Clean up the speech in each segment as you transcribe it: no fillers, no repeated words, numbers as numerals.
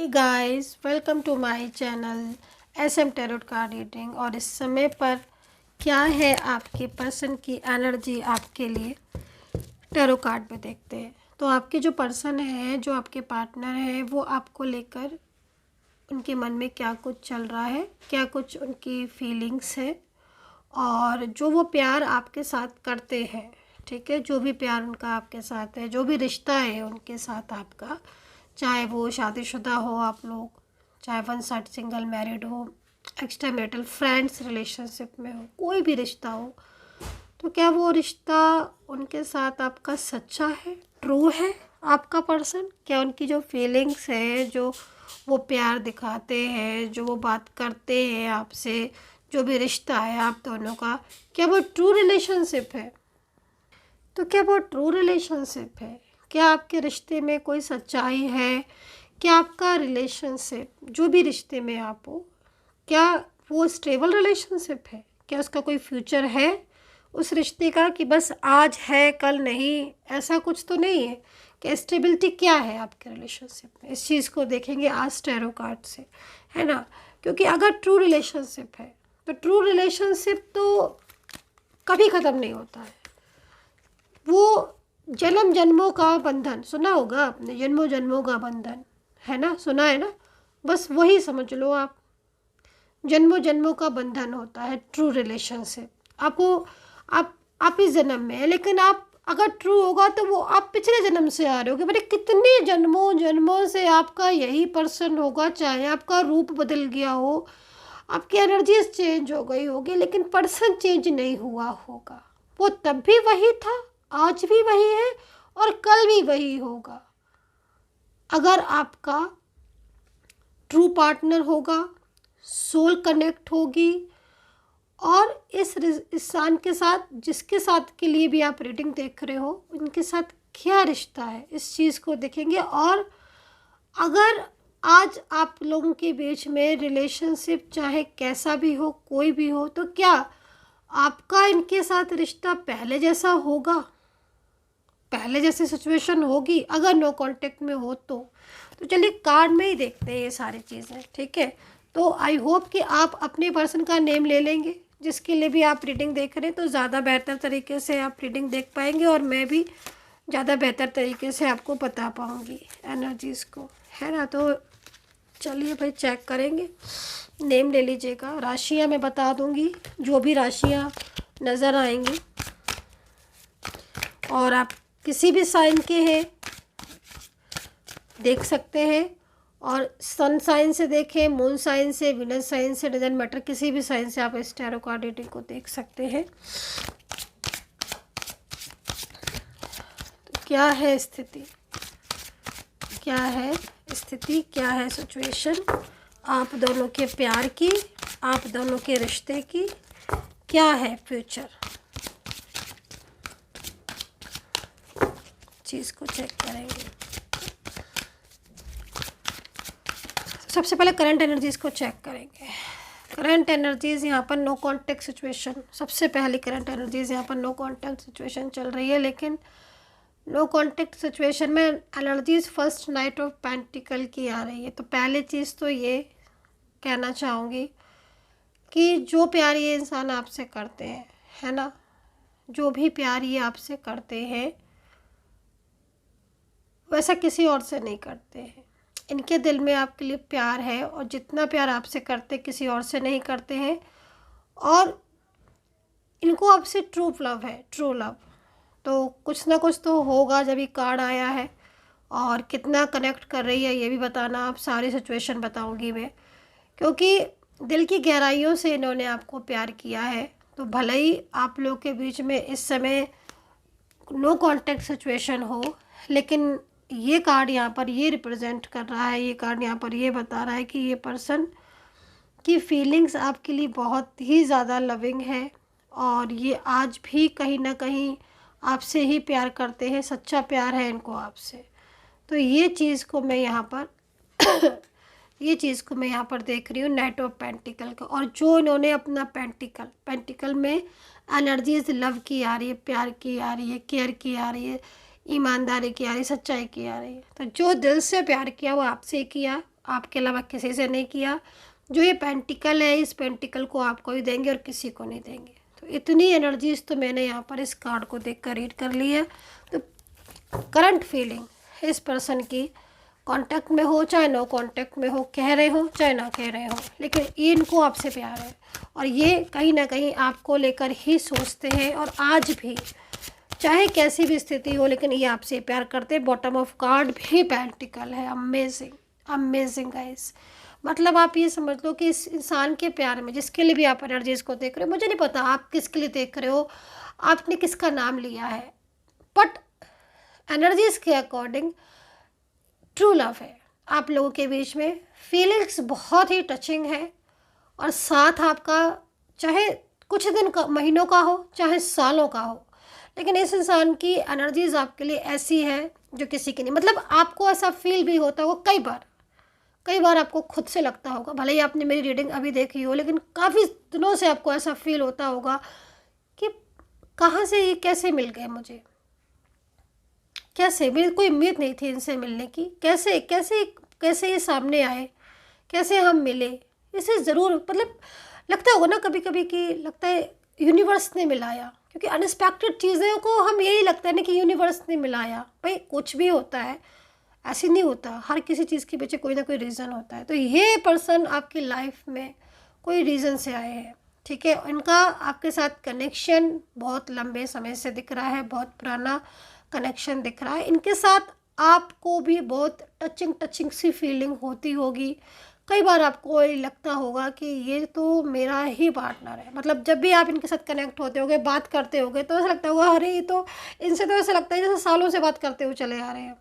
Hey guys, welcome to my channel SM tarot card reading. और इस समय पर क्या है आपके पर्सन की एनर्जी आपके लिए, टैरो कार्ड में देखते हैं। तो आपके जो पर्सन है, जो आपके पार्टनर है, वो आपको लेकर उनके मन में क्या कुछ चल रहा है, क्या कुछ उनकी फीलिंग्स है, और जो वो प्यार आपके साथ करते हैं, ठीक है, जो भी प्यार उनका आपके साथ है, जो भी रिश्ता है उनके साथ आपका, चाहे वो शादीशुदा हो आप लोग, चाहे वन साइड सिंगल मैरिड हो, एक्स्ट्रा मैरिटल फ्रेंड्स रिलेशनशिप में हो, कोई भी रिश्ता हो, तो क्या वो रिश्ता उनके साथ आपका सच्चा है, ट्रू है? आपका पर्सन क्या उनकी जो फीलिंग्स है, जो वो प्यार दिखाते हैं, जो वो बात करते हैं आपसे, जो भी रिश्ता है आप दोनों का, क्या वो ट्रू रिलेशनशिप है? तो क्या वो ट्रू रिलेशनशिप है? क्या आपके रिश्ते में कोई सच्चाई है? क्या आपका रिलेशनशिप, जो भी रिश्ते में आप हो, क्या वो स्टेबल रिलेशनशिप है? क्या उसका कोई फ्यूचर है उस रिश्ते का, कि बस आज है कल नहीं, ऐसा कुछ तो नहीं है? कि स्टेबिलिटी क्या है आपके रिलेशनशिप में, इस चीज़ को देखेंगे आज टैरो कार्ड से, है ना। क्योंकि अगर ट्रू रिलेशनशिप है तो ट्रू रिलेशनशिप तो कभी ख़त्म नहीं होता है। वो जन्म जन्मों का बंधन, सुना होगा आपने, जन्मों जन्मों का बंधन, है ना, सुना है ना। बस वही समझ लो आप, जन्मों जन्मों का बंधन होता है ट्रू रिलेशनशिप। आपको आप इस जन्म में है, लेकिन आप अगर ट्रू होगा तो वो आप पिछले जन्म से आ रहे हो, कि भाई कितने जन्मों जन्मों से आपका यही पर्सन होगा। चाहे आपका रूप बदल गया हो, आपकी एनर्जीज चेंज हो गई होगी, लेकिन पर्सन चेंज नहीं हुआ होगा। वो तब भी वही था, आज भी वही है, और कल भी वही होगा। अगर आपका ट्रू पार्टनर होगा, सोल कनेक्ट होगी, और इस इंसान के साथ, जिसके साथ के लिए भी आप रीडिंग देख रहे हो, उनके साथ क्या रिश्ता है, इस चीज़ को देखेंगे। और अगर आज आप लोगों के बीच में रिलेशनशिप चाहे कैसा भी हो, कोई भी हो, तो क्या आपका इनके साथ रिश्ता पहले जैसा होगा, पहले जैसी सिचुएशन होगी? अगर नो कांटेक्ट में हो तो चलिए कार्ड में ही देखते हैं ये सारी चीज़ें, ठीक है। तो आई होप कि आप अपने पर्सन का नेम ले लेंगे, जिसके लिए भी आप रीडिंग देख रहे हैं, तो ज़्यादा बेहतर तरीके से आप रीडिंग देख पाएंगे, और मैं भी ज़्यादा बेहतर तरीके से आपको बता पाऊँगी एनर्जीज़ को, है ना। तो चलिए भाई चेक करेंगे, नेम ले लीजिएगा। राशियाँ मैं बता दूँगी, जो भी राशियाँ नज़र आएंगी, और आप किसी भी साइन के हैं देख सकते हैं, और सन साइन से देखें, मून साइन से, विनस साइन से, डजंट मैटर, किसी भी साइन से आप इस टैरो कार्ड रीडिंग को देख सकते हैं। तो क्या है स्थिति, क्या है स्थिति, क्या है सिचुएशन आप दोनों के प्यार की, आप दोनों के रिश्ते की, क्या है फ्यूचर, चीज़ को चेक करेंगे। सबसे पहले करंट एनर्जीज़ को चेक करेंगे। करंट एनर्जीज़ यहाँ पर नो कांटेक्ट सिचुएशन, सबसे पहली करंट एनर्जीज़ यहाँ पर नो कांटेक्ट सिचुएशन चल रही है, लेकिन नो कांटेक्ट सिचुएशन में energies first night of pentacle की आ रही है। तो पहली चीज़ तो ये कहना चाहूँगी कि जो प्यार ये इंसान आपसे करते हैं, है ना, जो भी प्यार ये आपसे करते हैं, वैसा किसी और से नहीं करते हैं। इनके दिल में आपके लिए प्यार है, और जितना प्यार आपसे करते किसी और से नहीं करते हैं, और इनको आपसे ट्रू लव है, ट्रू लव। तो कुछ ना कुछ तो होगा जब ये कार्ड आया है, और कितना कनेक्ट कर रही है ये भी बताना, आप सारी सिचुएशन बताऊंगी मैं, क्योंकि दिल की गहराइयों से इन्होंने आपको प्यार किया है। तो भले ही आप लोग के बीच में इस समय नो कांटेक्ट सिचुएशन हो, लेकिन ये कार्ड यहाँ पर ये रिप्रेजेंट कर रहा है, ये कार्ड यहाँ पर ये बता रहा है कि ये पर्सन की फीलिंग्स आपके लिए बहुत ही ज़्यादा लविंग है, और ये आज भी कहीं ना कहीं आपसे ही प्यार करते हैं, सच्चा प्यार है इनको आपसे। तो ये चीज़ को मैं यहाँ पर ये चीज़ को मैं यहाँ पर देख रही हूँ, नाइट ऑफ पेंटिकल का। और जो इन्होंने अपना पेंटिकल में एनर्जीज लव की आ रही है, प्यार की आ रही है, केयर की आ रही है, ईमानदारी की आ रही है, सच्चाई की आ रही है। तो जो दिल से प्यार किया वो आपसे किया, आपके अलावा किसी से नहीं किया। जो ये पेंटिकल है, इस पेंटिकल को आपको ही देंगे और किसी को नहीं देंगे। तो इतनी एनर्जीज तो मैंने यहाँ पर इस कार्ड को देख कर रीड कर ली है। तो करंट फीलिंग इस पर्सन की, कांटेक्ट में हो चाहे नो कांटेक्ट में हो, कह रहे हो चाहे ना कह रहे हो, लेकिन इनको आपसे प्यार है और ये कहीं ना कहीं आपको लेकर ही सोचते हैं। और आज भी चाहे कैसी भी स्थिति हो, लेकिन ये आपसे प्यार करते हैं। बॉटम ऑफ कार्ड भी पेंटिकल है। Amazing, amazing guys. मतलब आप ये समझ लो कि इस इंसान के प्यार में, जिसके लिए भी आप एनर्जीज को देख रहे हो, मुझे नहीं पता आप किसके लिए देख रहे हो, आपने किसका नाम लिया है, बट एनर्जीज के अकॉर्डिंग ट्रू लव है आप लोगों के बीच में। फीलिंग्स बहुत ही टचिंग है और साथ आपका चाहे कुछ दिन का, महीनों का हो, चाहे सालों का हो, लेकिन इस इंसान की एनर्जीज आपके लिए ऐसी है जो किसी की नहीं। मतलब आपको ऐसा फील भी होता होगा कई बार आपको खुद से लगता होगा, भले ही आपने मेरी रीडिंग अभी देखी हो, लेकिन काफ़ी दिनों से आपको ऐसा फील होता होगा कि कहाँ से ये कैसे मिल गए मुझे, कैसे, मेरी कोई उम्मीद नहीं थी इनसे मिलने की, कैसे कैसे कैसे ये सामने आए, कैसे हम मिले। इसे ज़रूर मतलब लगता होगा ना कभी कभी कि लगता है यूनिवर्स ने मिलाया, क्योंकि अनएक्सपेक्टेड चीज़ों को हम यही लगता है ना कि यूनिवर्स ने मिलाया। भाई कुछ भी होता है, ऐसे नहीं होता, हर किसी चीज़ के पीछे कोई ना कोई रीज़न होता है। तो ये पर्सन आपकी लाइफ में कोई रीज़न से आए हैं, ठीक है। इनका आपके साथ कनेक्शन बहुत लंबे समय से दिख रहा है, बहुत पुराना कनेक्शन दिख रहा है। इनके साथ आपको भी बहुत टचिंग सी फीलिंग होती होगी। कई बार आपको ये लगता होगा कि ये तो मेरा ही पार्टनर है। मतलब जब भी आप इनके साथ कनेक्ट होते होगे, बात करते होगे, तो ऐसा लगता होगा अरे ये तो, इनसे तो ऐसा लगता है जैसे सालों से बात करते हुए चले आ रहे हैं।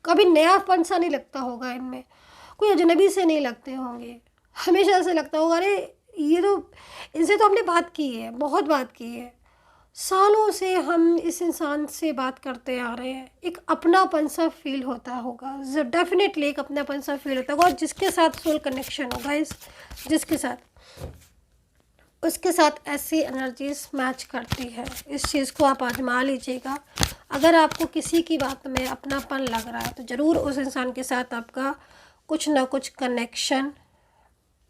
कभी नयापन सा नहीं लगता होगा इनमें, कोई अजनबी से नहीं लगते होंगे। हमेशा ऐसे लगता होगा अरे ये तो, इनसे तो हमने बात की है, बहुत बात की है, सालों से हम इस इंसान से बात करते आ रहे हैं। एक अपनापन सा फील होता होगा, डेफिनेटली एक अपनापन सा फील होता होगा। और जिसके साथ सोल कनेक्शन होगा, इस जिसके साथ, उसके साथ ऐसी एनर्जीज मैच करती है। इस चीज़ को आप आजमा लीजिएगा। अगर आपको किसी की बात में अपनापन लग रहा है तो ज़रूर उस इंसान के साथ आपका कुछ ना कुछ कनेक्शन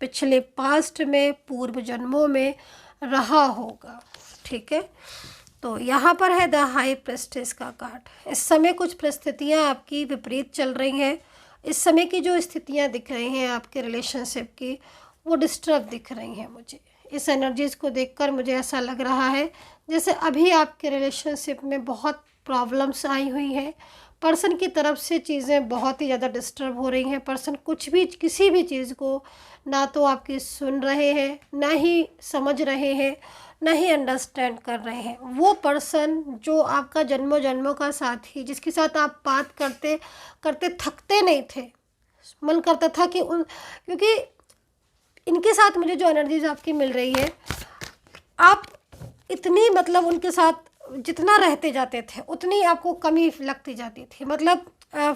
पिछले पास्ट में, पूर्व जन्मों में रहा होगा, ठीक है। तो यहाँ पर है द हाई प्रेस्टिस का कार्ड। इस समय कुछ परिस्थितियाँ आपकी विपरीत चल रही हैं। इस समय की जो स्थितियाँ दिख रही हैं आपके रिलेशनशिप की, वो डिस्टर्ब दिख रही हैं मुझे। इस एनर्जीज़ को देखकर मुझे ऐसा लग रहा है जैसे अभी आपके रिलेशनशिप में बहुत प्रॉब्लम्स आई हुई हैं। पर्सन की तरफ से चीज़ें बहुत ही ज़्यादा डिस्टर्ब हो रही हैं। पर्सन कुछ भी, किसी भी चीज़ को ना तो आपकी सुन रहे हैं, ना ही समझ रहे हैं, ना ही अंडरस्टैंड कर रहे हैं। वो पर्सन जो आपका जन्मों जन्मों का साथी, जिसके साथ आप बात करते करते थकते नहीं थे, मन करता था कि क्योंकि इनके साथ मुझे जो एनर्जीज आपकी मिल रही है, आप इतनी मतलब उनके साथ जितना रहते जाते थे उतनी आपको कमी लगती जाती थी। मतलब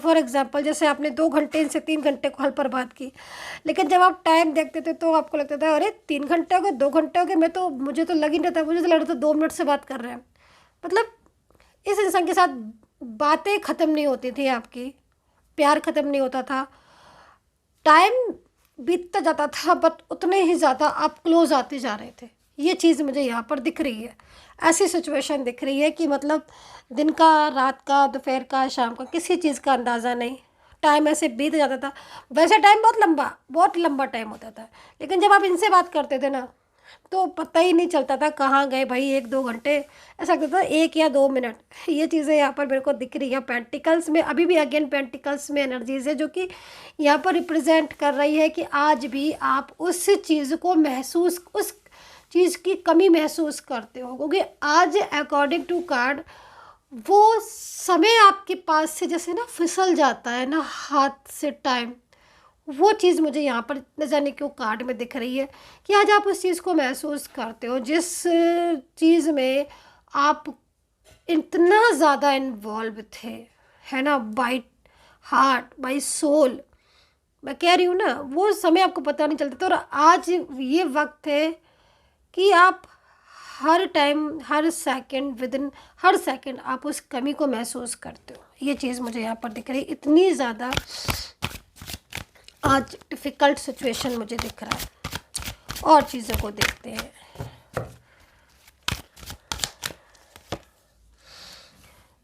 फॉर एग्जांपल जैसे आपने 2 घंटे से 3 घंटे कॉल पर बात की, लेकिन जब आप टाइम देखते थे तो आपको लगता था अरे 3 घंटे हो गए, 2 घंटे हो गए, मुझे तो लग ही नहीं था, मुझे तो लग रहा था 2 मिनट से बात कर रहे हैं। मतलब इस इंसान के साथ बातें ख़त्म नहीं होती थी आपकी, प्यार ख़त्म नहीं होता था, टाइम बीतता जाता था, बट उतने ही ज़्यादा आप क्लोज आते जा रहे थे। ये चीज़ मुझे यहाँ पर दिख रही है। ऐसी सिचुएशन दिख रही है कि मतलब दिन का, रात का, दोपहर का, शाम का, किसी चीज़ का अंदाज़ा नहीं, टाइम ऐसे बीत जाता था। वैसे टाइम बहुत लंबा टाइम होता था, लेकिन जब आप इनसे बात करते थे ना तो पता ही नहीं चलता था कहाँ गए भाई 1-2 घंटे, ऐसा लगता था 1 या 2 मिनट। ये चीज़ें यहाँ पर मेरे को दिख रही है पेंटिकल्स में। अभी भी अगेन पेंटिकल्स में एनर्जीज है जो कि यहाँ पर रिप्रेजेंट कर रही है कि आज भी आप उस चीज़ को महसूस, उस चीज़ की कमी महसूस करते हो, क्योंकि आज अकॉर्डिंग टू कार्ड वो समय आपके पास से जैसे ना फिसल जाता है ना हाथ से टाइम, वो चीज़ मुझे यहाँ पर न जाने क्यों कार्ड में दिख रही है कि आज आप उस चीज़ को महसूस करते हो जिस चीज़ में आप इतना ज़्यादा इन्वॉल्व थे, है ना, बाय हार्ट, बाय सोल। मैं कह रही हूँ ना, वो समय आपको पता नहीं चलता था। और आज ये वक्त है कि आप हर टाइम, हर सेकंड, विदिन हर सेकंड आप उस कमी को महसूस करते हो। ये चीज़ मुझे यहाँ पर दिख रही है। इतनी ज़्यादा आज डिफ़िकल्ट सिचुएशन मुझे दिख रहा है। और चीज़ों को देखते हैं।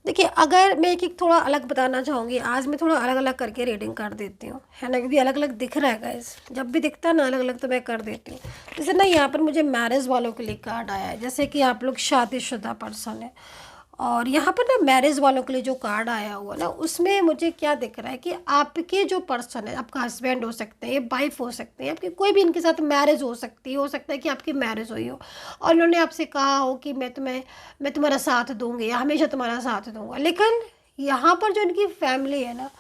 देखिए, अगर मैं एक थोड़ा अलग बताना चाहूँगी, आज मैं थोड़ा अलग अलग करके रीडिंग कर देती हूँ, है ना, क्योंकि अलग अलग दिख रहा है गाइस। जब भी दिखता है ना अलग अलग तो मैं कर देती हूँ। जैसे ना यहाँ पर मुझे मैरिज वालों के लिए कार्ड आया है, जैसे कि आप लोग शादीशुदा पर्सन है। और यहाँ पर ना मैरिज वालों के लिए जो कार्ड आया हुआ ना, उसमें मुझे क्या दिख रहा है कि आपके जो पर्सन है, आपका हस्बैंड हो सकते हैं, वाइफ हो सकते हैं, आपकी कोई भी इनके साथ मैरिज हो सकती है, हो सकता है कि आपकी मैरिज हुई हो और उन्होंने आपसे कहा हो कि मैं तुम्हारा साथ दूंगी या हमेशा तुम्हारा साथ दूंगा। लेकिन यहाँ पर जो इनकी फैमिली है ना,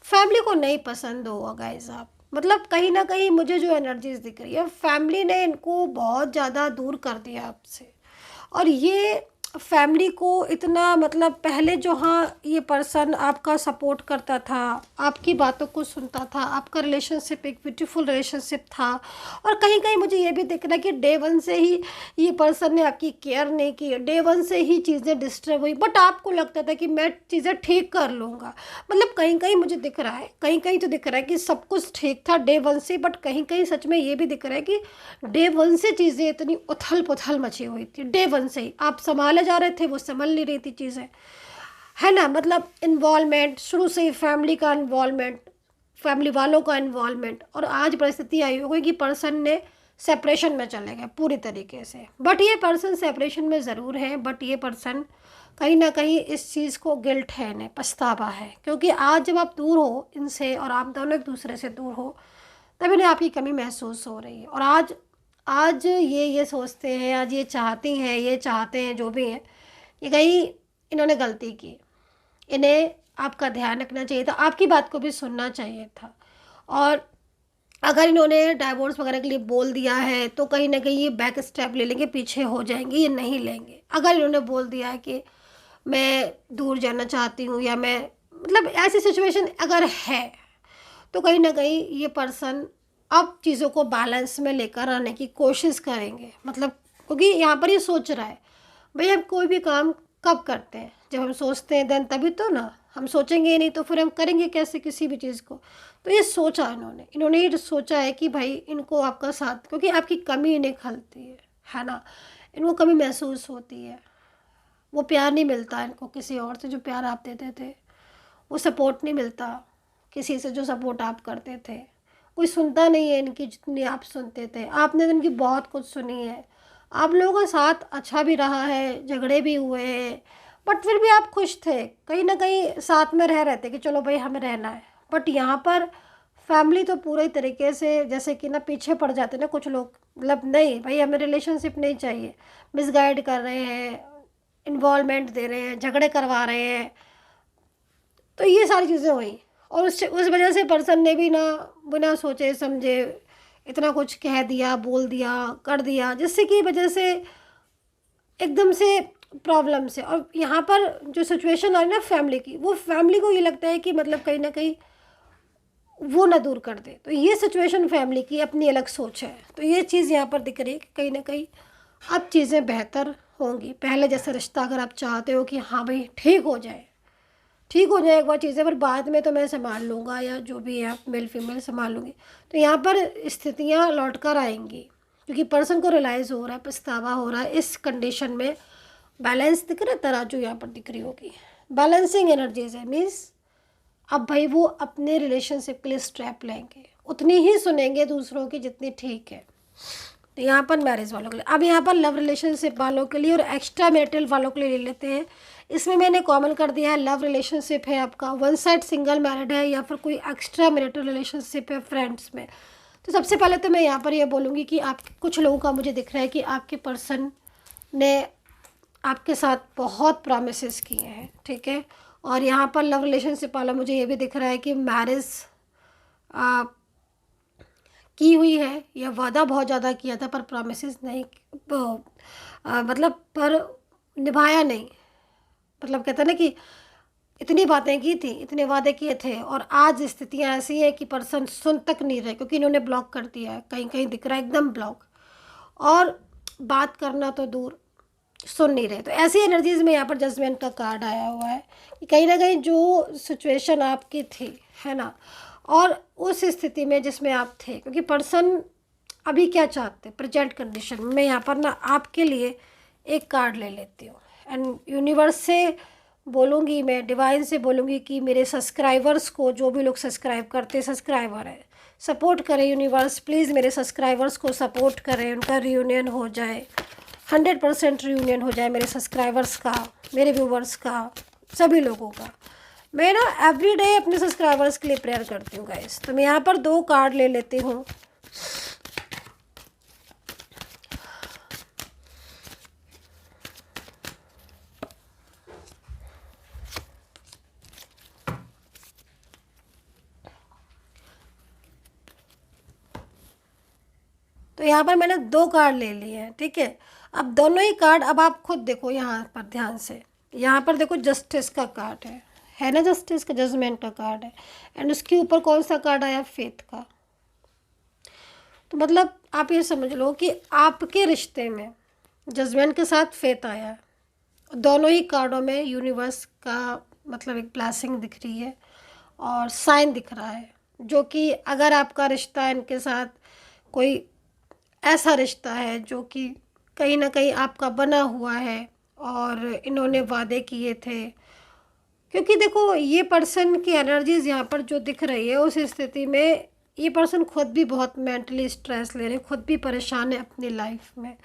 फैमिली को नहीं पसंद होगा गाइस। आप मतलब कहीं ना कहीं मुझे जो एनर्जीज दिख रही है, फैमिली ने इनको बहुत ज़्यादा दूर कर दिया आपसे। और ये फैमिली को इतना मतलब पहले जो, हाँ, ये पर्सन आपका सपोर्ट करता था, आपकी बातों को सुनता था, आपका रिलेशनशिप एक ब्यूटीफुल रिलेशनशिप था। और कहीं कहीं मुझे ये भी दिख रहा है कि डे वन से ही ये पर्सन ने आपकी केयर नहीं की, डे वन से ही चीज़ें डिस्टर्ब हुई, बट आपको लगता था कि मैं चीज़ें ठीक कर लूँगा। मतलब कहीं कहीं मुझे दिख रहा है, कहीं कहीं तो दिख रहा है कि सब कुछ ठीक था डे वन से, बट कहीं कहीं सच में ये भी दिख रहा है कि डे वन से चीज़ें इतनी उथल पुथल मची हुई थी। डे वन से ही आप संभाले जा रहे थे, वो संभल नहीं रही थी चीज़ें, है ना। मतलब इन्वॉल्वमेंट शुरू से ही, फैमिली का इन्वॉल्वमेंट, फैमिली वालों का इन्वॉल्वमेंट। और आज परिस्थिति आई हो गई कि पर्सन ने सेपरेशन में चले गए पूरी तरीके से। बट ये पर्सन सेपरेशन में ज़रूर है, बट ये पर्सन कहीं ना कहीं इस चीज़ को गिल्ट है, इन्हें पछतावा है, क्योंकि आज जब आप दूर हो इनसे और आप दोनों एक दूसरे से दूर हो, तब इन्हें आपकी कमी महसूस हो रही है। और आज आज ये सोचते हैं, आज ये चाहती हैं, ये चाहते हैं जो भी हैं, कि कहीं इन्होंने गलती की, इन्हें आपका ध्यान रखना चाहिए था, आपकी बात को भी सुनना चाहिए था। और अगर इन्होंने डाइवोर्स वगैरह के लिए बोल दिया है तो कहीं ना कहीं ये बैक स्टेप ले लेंगे, पीछे हो जाएंगे, ये नहीं लेंगे। अगर इन्होंने बोल दिया है कि मैं दूर जाना चाहती हूँ, या मैं मतलब ऐसी सिचुएशन अगर है, तो कहीं ना कहीं ये पर्सन अब चीज़ों को बैलेंस में लेकर आने की कोशिश करेंगे। मतलब क्योंकि यहाँ पर ये सोच रहा है, भाई हम कोई भी काम कब करते हैं, जब हम सोचते हैं देन तभी तो ना। हम सोचेंगे ही नहीं तो फिर हम करेंगे कैसे किसी भी चीज़ को। तो ये सोचा इन्होंने ये सोचा है कि भाई इनको आपका साथ, क्योंकि आपकी कमी इन्हें खलती है ना, इनको कमी महसूस होती है। वो प्यार नहीं मिलता इनको किसी और से, जो प्यार आप देते थे, वो सपोर्ट नहीं मिलता किसी से जो सपोर्ट आप करते थे। कोई सुनता नहीं है इनकी जितनी आप सुनते थे। आपने तो इनकी बहुत कुछ सुनी है, आप लोगों का साथ अच्छा भी रहा है, झगड़े भी हुए हैं, बट फिर भी आप खुश थे, कहीं ना कहीं साथ में रह रहे थे कि चलो भाई हमें रहना है। बट यहाँ पर फैमिली तो पूरे तरीके से जैसे कि ना पीछे पड़ जाते ना कुछ लोग, मतलब नहीं भाई हमें रिलेशनशिप नहीं चाहिए, मिसगाइड कर रहे हैं, इन्वॉल्वमेंट दे रहे हैं, झगड़े करवा रहे हैं। तो ये सारी चीज़ें हुई और उस वजह से पर्सन ने भी ना बिना सोचे समझे इतना कुछ कह दिया, बोल दिया, कर दिया, जिससे कि वजह से एकदम से प्रॉब्लम से। और यहाँ पर जो सिचुएशन आई ना फैमिली की, वो फैमिली को ये लगता है कि मतलब कहीं ना कहीं वो ना दूर कर दे। तो ये सिचुएशन फैमिली की अपनी अलग सोच है। तो ये चीज़ यहाँ पर दिख रही है कि कहीं ना कहीं अब चीज़ें बेहतर होंगी। पहले जैसा रिश्ता अगर आप चाहते हो कि हाँ भाई ठीक हो जाए, ठीक हो जाए एक बार चीज़ें, पर बाद में तो मैं संभाल लूँगा, या जो भी है मेल फीमेल संभाल लूँगी, तो यहाँ पर स्थितियाँ लौट कर आएंगी। क्योंकि पर्सन को रियलाइज़ हो रहा है, पछतावा हो रहा है। इस कंडीशन में बैलेंस दिख रहा है, तराजू यहाँ पर दिख रही होगी, बैलेंसिंग एनर्जीज है। मीन्स अब भाई वो अपने रिलेशनशिप के लिए स्टेप लेंगे, उतनी ही सुनेंगे दूसरों की जितनी ठीक है। तो यहाँ पर मैरिज वालों के लिए, अब यहाँ पर लव रिलेशनशिप वालों के लिए और एक्स्ट्रा मैरिटल वालों के लिए ले लेते हैं। इसमें मैंने कॉमन कर दिया है, लव रिलेशनशिप है आपका, वन साइड सिंगल मैरिड है, या फिर कोई एक्स्ट्रा मैरिटल रिलेशनशिप है फ्रेंड्स में। तो सबसे पहले तो मैं यहाँ पर ये बोलूँगी कि आप कुछ लोगों का मुझे दिख रहा है कि आपके पर्सन ने आपके साथ बहुत प्रॉमिसेस किए हैं, ठीक है। और यहाँ पर लव रिलेशनशिप वाला मुझे ये भी दिख रहा है कि मैरिज की हुई है, या वादा बहुत ज़्यादा किया था पर प्रॉमिसेस नहीं, मतलब पर निभाया नहीं। मतलब कहते हैं ना कि इतनी बातें की थी, इतने वादे किए थे, और आज स्थितियाँ ऐसी हैं कि पर्सन सुन तक नहीं रहे, क्योंकि इन्होंने ब्लॉक कर दिया है। कहीं कहीं दिख रहा है एकदम ब्लॉक, और बात करना तो दूर, सुन नहीं रहे। तो ऐसी एनर्जीज में यहाँ पर जजमेंट का कार्ड आया हुआ है कि कहीं ना कहीं जो सिचुएशन आपकी थी, है ना, और उस स्थिति में जिसमें आप थे, क्योंकि पर्सन अभी क्या चाहते हैं प्रेजेंट कंडीशन में। मैं यहाँ पर ना आपके लिए एक कार्ड ले लेती हूँ एंड यूनिवर्स से बोलूँगी, मैं डिवाइन से बोलूँगी कि मेरे सब्सक्राइबर्स को, जो भी लोग सब्सक्राइब करते सब्सक्राइबर है, सपोर्ट करें यूनिवर्स प्लीज़, मेरे सब्सक्राइबर्स को सपोर्ट करें, उनका रियूनियन हो जाए, 100% रियूनियन हो जाए मेरे सब्सक्राइबर्स का, मेरे व्यूवर्स का, सभी लोगों का। मैं ना एवरीडे अपने सब्सक्राइबर्स के लिए प्रेयर करती हूँ गाइस। तो मैं यहाँ पर 2 कार्ड ले लेती हूँ। तो यहाँ पर मैंने 2 कार्ड ले लिए हैं, ठीक है। अब दोनों ही कार्ड, अब आप खुद देखो यहाँ पर ध्यान से, यहाँ पर देखो जस्टिस का कार्ड है ना, जस्टिस का, जजमेंट का कार्ड है, एंड उसके ऊपर कौन सा कार्ड आया, फेथ का। तो मतलब आप ये समझ लो कि आपके रिश्ते में जजमेंट के साथ फेथ आया है। दोनों ही कार्डों में यूनिवर्स का मतलब एक ब्लेसिंग दिख रही है और साइन दिख रहा है, जो कि अगर आपका रिश्ता इनके साथ कोई ऐसा रिश्ता है जो कि कहीं ना कहीं आपका बना हुआ है और इन्होंने वादे किए थे, क्योंकि देखो ये पर्सन की एनर्जीज यहाँ पर जो दिख रही है, उस स्थिति में ये पर्सन खुद भी बहुत मेंटली स्ट्रेस ले रहे हैं, खुद भी परेशान है अपनी लाइफ में।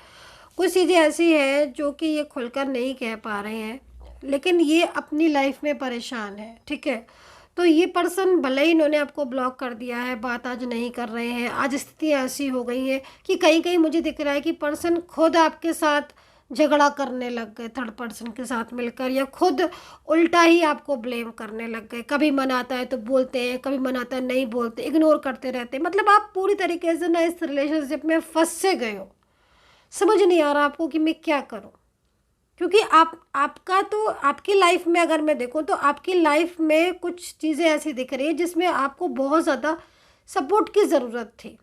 कुछ चीज़ें ऐसी हैं जो कि ये खुलकर नहीं कह पा रहे हैं, लेकिन ये अपनी लाइफ में परेशान है, ठीक है। तो ये पर्सन भले ही इन्होंने आपको ब्लॉक कर दिया है, बात आज नहीं कर रहे हैं, आज स्थिति ऐसी हो गई है कि कहीं कहीं मुझे दिख रहा है कि पर्सन खुद आपके साथ झगड़ा करने लग गए, थर्ड पर्सन के साथ मिलकर, या खुद उल्टा ही आपको ब्लेम करने लग गए। कभी मन आता है तो बोलते हैं, कभी मन आता है नहीं बोलते, इग्नोर करते रहते हैं। मतलब आप पूरी तरीके से ना इस रिलेशनशिप में फंस से गए हो, समझ नहीं आ रहा आपको कि मैं क्या करूं। क्योंकि आपका तो आपकी लाइफ में अगर मैं देखूं तो आपकी लाइफ में कुछ चीज़ें ऐसी दिख रही है जिसमें आपको बहुत ज़्यादा सपोर्ट की ज़रूरत थी,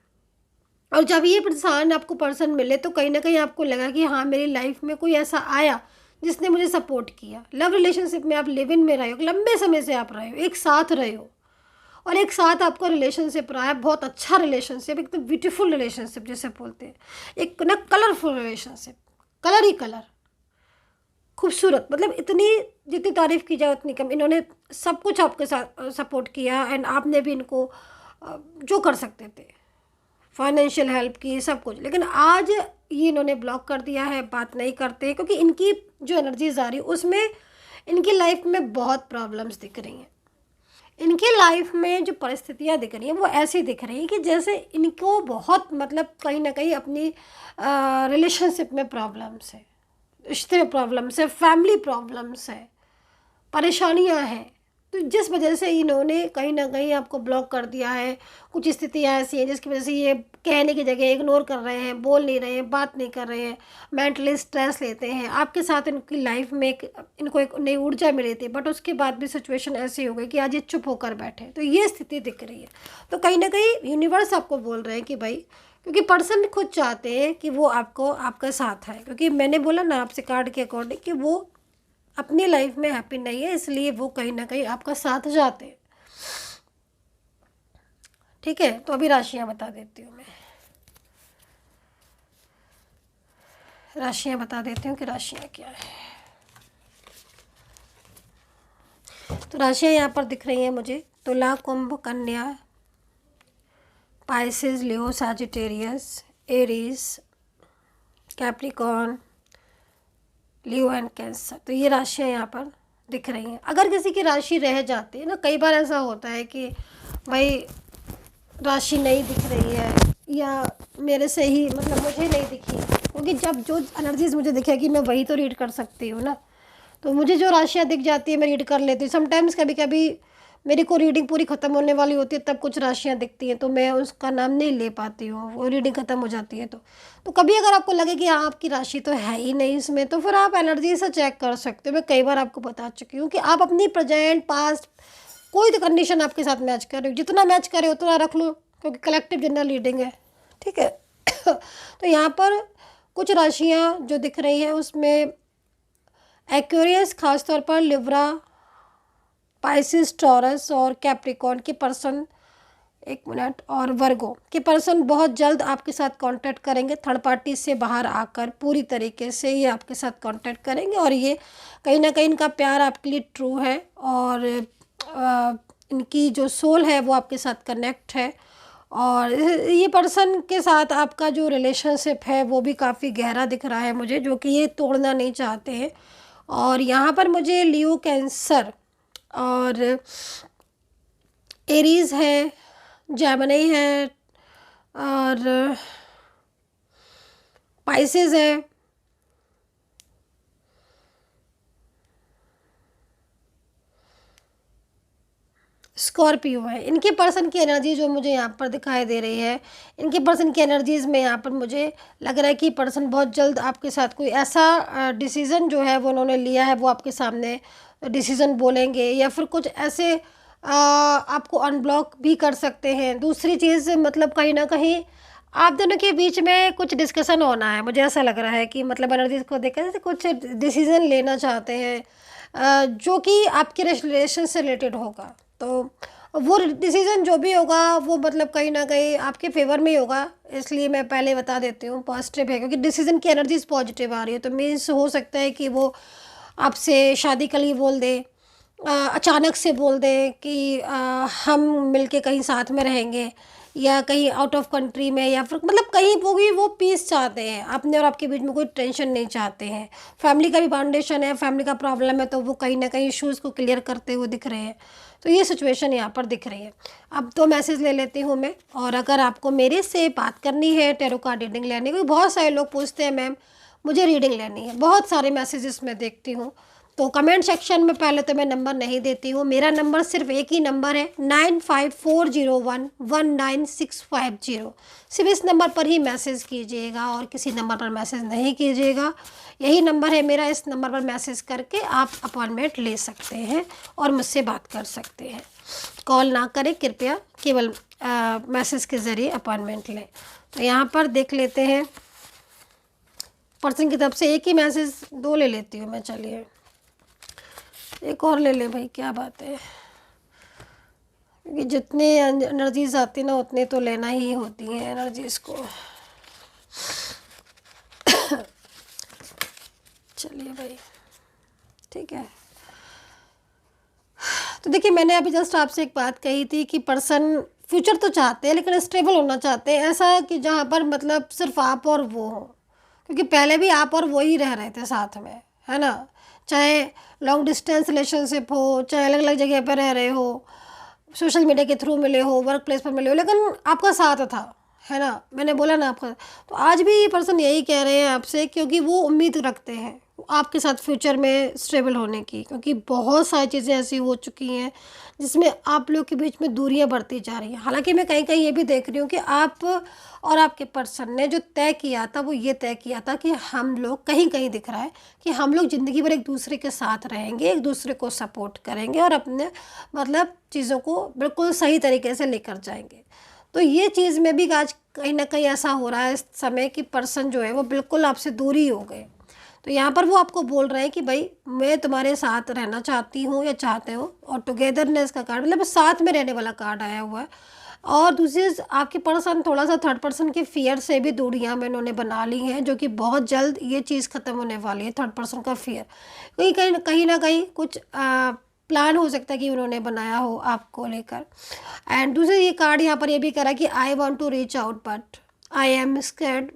और जब ये इंसान आपको पर्सन मिले तो कहीं ना कहीं आपको लगा कि हाँ मेरी लाइफ में कोई ऐसा आया जिसने मुझे सपोर्ट किया। लव रिलेशनशिप में आप लिव इन में रहे हो, लंबे समय से आप रहे हो, एक साथ रहे हो, और एक साथ आपका रिलेशनशिप रहा है, बहुत अच्छा रिलेशनशिप, एकदम ब्यूटीफुल रिलेशनशिप जैसे बोलते हैं, एक ना कलरफुल रिलेशनशिप, कलर ही कलर, खूबसूरत, मतलब इतनी जितनी तारीफ़ की जाए उतनी कम। इन्होंने सब कुछ आपके साथ सपोर्ट किया एंड आपने भी इनको जो कर सकते थे फाइनेंशियल हेल्प की, सब कुछ। लेकिन आज ये इन्होंने ब्लॉक कर दिया है, बात नहीं करते, क्योंकि इनकी जो एनर्जीज आ रही है उसमें इनकी लाइफ में बहुत प्रॉब्लम्स दिख रही हैं। इनकी लाइफ में जो परिस्थितियाँ दिख रही हैं वो ऐसी दिख रही हैं कि जैसे इनको बहुत मतलब कहीं ना कहीं अपनी रिलेशनशिप में प्रॉब्लम्स है, रिश्ते में प्रॉब्लम्स है, फैमिली प्रॉब्लम्स है, परेशानियां हैं। तो जिस वजह से इन्होंने कहीं ना कहीं आपको ब्लॉक कर दिया है। कुछ स्थितियां ऐसी हैं जिसकी वजह से ये कहने की जगह इग्नोर कर रहे हैं, बोल नहीं रहे हैं, बात नहीं कर रहे हैं, मेंटली स्ट्रेस लेते हैं। आपके साथ इनकी लाइफ में इनको एक नई ऊर्जा मिली थी, बट उसके बाद भी सिचुएशन ऐसी हो गई कि आज ये चुप होकर बैठे। तो ये स्थिति दिख रही है। तो कहीं ना कहीं यूनिवर्स आपको बोल रहे हैं कि भाई, क्योंकि पर्सन खुद चाहते हैं कि वो आपको आपका साथ है, क्योंकि मैंने बोला ना आपसे कार्ड के अकॉर्डिंग कि वो अपनी लाइफ में हैप्पी नहीं है, इसलिए वो कहीं ना कहीं आपका साथ जाते हैं, ठीक है। तो अभी राशियां बता देती हूँ, मैं राशियां बता देती हूँ कि राशियां क्या है। तो राशियां यहाँ पर दिख रही हैं मुझे, तुला, कुंभ, कन्या, Pisces, Leo, Sagittarius, Aries, Capricorn, Leo and cancer. तो ये राशियाँ यहाँ पर दिख रही हैं। अगर किसी की राशि रह जाती है ना, कई बार ऐसा होता है कि भाई राशि नहीं दिख रही है या मेरे से ही मतलब मुझे नहीं दिखी, क्योंकि जब जो एनर्जीज मुझे दिखेगी मैं वही तो रीड कर सकती हूँ ना। तो मुझे जो राशियाँ दिख जाती है मैं रीड कर लेती हूँ। समटाइम्स कभी कभी मेरी को रीडिंग पूरी ख़त्म होने वाली होती है तब कुछ राशियाँ दिखती हैं, तो मैं उसका नाम नहीं ले पाती हूँ, वो रीडिंग ख़त्म हो जाती है। तो कभी अगर आपको लगे कि हाँ आपकी राशि तो है ही नहीं इसमें, तो फिर आप एनर्जी से चेक कर सकते हो। मैं कई बार आपको बता चुकी हूँ कि आप अपनी प्रेजेंट पास्ट कोई तो कंडीशन आपके साथ मैच कर रहे हो, जितना मैच करे उतना रख लो, क्योंकि कलेक्टिव जनरल रीडिंग है, ठीक है। तो यहाँ पर कुछ राशियाँ जो दिख रही हैं उसमें एक्वेरियस, खासतौर पर लिब्रा, पाइसिस, टॉरस और कैप्रिकॉर्न के पर्सन एक मिनट। और वर्गो के पर्सन बहुत जल्द आपके साथ कांटेक्ट करेंगे, थर्ड पार्टी से बाहर आकर पूरी तरीके से ये आपके साथ कांटेक्ट करेंगे, और ये कहीं ना कहीं इनका प्यार आपके लिए ट्रू है, और इनकी जो सोल है वो आपके साथ कनेक्ट है, और ये पर्सन के साथ आपका जो रिलेशनशिप है वो भी काफ़ी गहरा दिख रहा है मुझे, जो कि ये तोड़ना नहीं चाहते हैं। और यहाँ पर मुझे लियो, कैंसर और एरीज़ है, जेमिनी है, और पाइसेस है, स्कॉर्पियो है। इनके पर्सन की एनर्जी जो मुझे यहाँ पर दिखाई दे रही है, इनके पर्सन की एनर्जीज़ में यहाँ पर मुझे लग रहा है कि पर्सन बहुत जल्द आपके साथ कोई ऐसा डिसीज़न जो है वो उन्होंने लिया है, वो आपके सामने डिसीज़न बोलेंगे, या फिर कुछ ऐसे आपको अनब्लॉक भी कर सकते हैं। दूसरी चीज़ मतलब कहीं ना कहीं आप दोनों के बीच में कुछ डिस्कशन होना है, मुझे ऐसा लग रहा है कि मतलब एनर्जीज को देखकर कुछ डिसीज़न लेना चाहते हैं जो कि आपके रिलेशन से रिलेटेड होगा। तो वो डिसीज़न जो भी होगा वो मतलब कहीं ना कहीं आपके फेवर में ही होगा, इसलिए मैं पहले बता देती हूँ पॉजिटिव है, क्योंकि डिसीज़न की एनर्जीज पॉजिटिव आ रही है। तो मीन्स हो सकता है कि वो आपसे शादी के लिए बोल दे, अचानक से बोल दे कि हम मिलके कहीं साथ में रहेंगे, या कहीं आउट ऑफ कंट्री में, या फिर मतलब कहीं वो भी वो पीस चाहते हैं, अपने और आपके बीच में कोई टेंशन नहीं चाहते हैं। फैमिली का भी फाउंडेशन है, फैमिली का प्रॉब्लम है, तो वो कहीं ना कहीं इश्यूज़ को क्लियर करते हुए दिख रहे हैं। तो ये सिचुएशन यहाँ पर दिख रही है। अब तो मैसेज ले लेती हूँ मैं, और अगर आपको मेरे से बात करनी है, टैरो कार्ड रीडिंग लेनी, क्योंकि बहुत सारे लोग पूछते हैं मैम मुझे रीडिंग लेनी है, बहुत सारे मैसेजेस मैं देखती हूँ, तो कमेंट सेक्शन में पहले तो मैं नंबर नहीं देती हूँ। मेरा नंबर सिर्फ एक ही नंबर है 9540119650। सिर्फ इस नंबर पर ही मैसेज कीजिएगा और किसी नंबर पर मैसेज नहीं कीजिएगा। यही नंबर है मेरा, इस नंबर पर मैसेज करके आप अपॉइंटमेंट ले सकते हैं और मुझसे बात कर सकते हैं। कॉल ना करें कृपया, केवल मैसेज के ज़रिए अपॉइंटमेंट लें। तो यहाँ पर देख लेते हैं पर्सन की तरफ से एक ही मैसेज, दो ले लेती हूँ मैं, चलिए एक और ले लें भाई, क्या बात है, क्योंकि जितने एनर्जीज आती ना उतने तो लेना ही होती हैं एनर्जीज को। चलिए भाई ठीक है। तो देखिए मैंने अभी जस्ट आपसे एक बात कही थी कि पर्सन फ्यूचर तो चाहते हैं लेकिन स्टेबल होना चाहते हैं, ऐसा कि जहाँ पर मतलब सिर्फ आप और वो हो, क्योंकि पहले भी आप और वो ही रह रहे थे साथ में, है ना, चाहे लॉन्ग डिस्टेंस रिलेशनशिप हो, चाहे अलग अलग जगह पर रह रहे हो, सोशल मीडिया के थ्रू मिले हो, वर्क प्लेस पर मिले हो, लेकिन आपका साथ था, है ना, मैंने बोला ना आपका। तो आज भी ये पर्सन यही कह रहे हैं आपसे, क्योंकि वो उम्मीद रखते हैं आपके साथ फ्यूचर में स्टेबल होने की, क्योंकि बहुत सारी चीज़ें ऐसी हो चुकी हैं जिसमें आप लोग के बीच में दूरियां बढ़ती जा रही हैं। हालांकि मैं कहीं कहीं ये भी देख रही हूँ कि आप और आपके पर्सन ने जो तय किया था वो ये तय किया था कि हम लोग, कहीं कहीं दिख रहा है कि हम लोग ज़िंदगी भर एक दूसरे के साथ रहेंगे, एक दूसरे को सपोर्ट करेंगे और अपने मतलब चीज़ों को बिल्कुल सही तरीके से लेकर जाएंगे। तो ये चीज़ में भी आज कहीं ना कहीं ऐसा हो रहा है इस समय कि पर्सन जो है वो बिल्कुल आपसे दूरी हो गए। तो यहाँ पर वो आपको बोल रहे हैं कि भाई मैं तुम्हारे साथ रहना चाहती हूँ या चाहते हो, और टुगेदरनेस का कार्ड मतलब साथ में रहने वाला कार्ड आया हुआ है। और दूसरी आपके पर्सन थोड़ा सा थर्ड पर्सन के फियर से भी दूरियां में इन्होंने बना ली हैं, जो कि बहुत जल्द ये चीज़ ख़त्म होने वाली है, थर्ड पर्सन का फियर। क्योंकि कहीं ना कहीं कुछ प्लान हो सकता है कि उन्होंने बनाया हो आपको लेकर। एंड दूसरी ये कार्ड यहाँ पर ये भी करा कि I want to reach out but I am scared,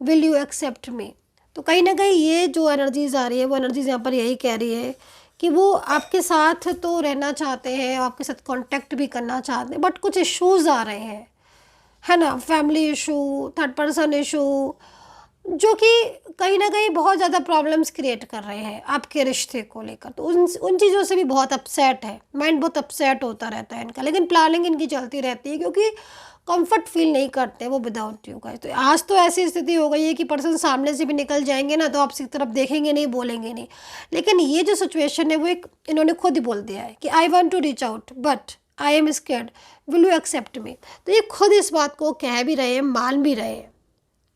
will you accept me. तो कहीं ना कहीं ये जो एनर्जीज़ आ रही है वो एनर्जीज़ यहाँ पर यही कह रही है कि वो आपके साथ तो रहना चाहते हैं, आपके साथ कांटेक्ट भी करना चाहते हैं, बट कुछ इश्यूज़ आ रहे हैं, है ना, family issue, third person issue, जो कि कहीं ना कहीं बहुत ज़्यादा प्रॉब्लम्स क्रिएट कर रहे हैं आपके रिश्ते को लेकर। तो उन चीज़ों से भी बहुत अपसेट है, माइंड बहुत अपसेट होता रहता है इनका, लेकिन प्लानिंग इनकी चलती रहती है क्योंकि कंफर्ट फील नहीं करते वो विदाउट यू गाइस। तो आज तो ऐसी स्थिति हो गई है कि पर्सन सामने से भी निकल जाएंगे ना तो आपकी तरफ देखेंगे नहीं, बोलेंगे नहीं, लेकिन ये जो सिचुएशन है वो एक इन्होंने खुद ही बोल दिया है कि I want to reach out but I am scared, will you accept me. तो ये खुद इस बात को कह भी रहे हैं, मान भी रहे हैं,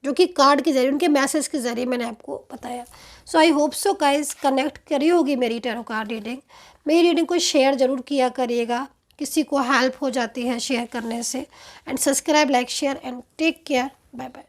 जो कि कार्ड के जरिए, उनके मैसेज के ज़रिए मैंने आपको बताया। So I hope so guys connect करी होगी मेरी टैरो कार्ड रीडिंग। मेरी रीडिंग को शेयर ज़रूर किया करिएगा, किसी को हेल्प हो जाती है शेयर करने से। And subscribe, like, share and take care. Bye bye.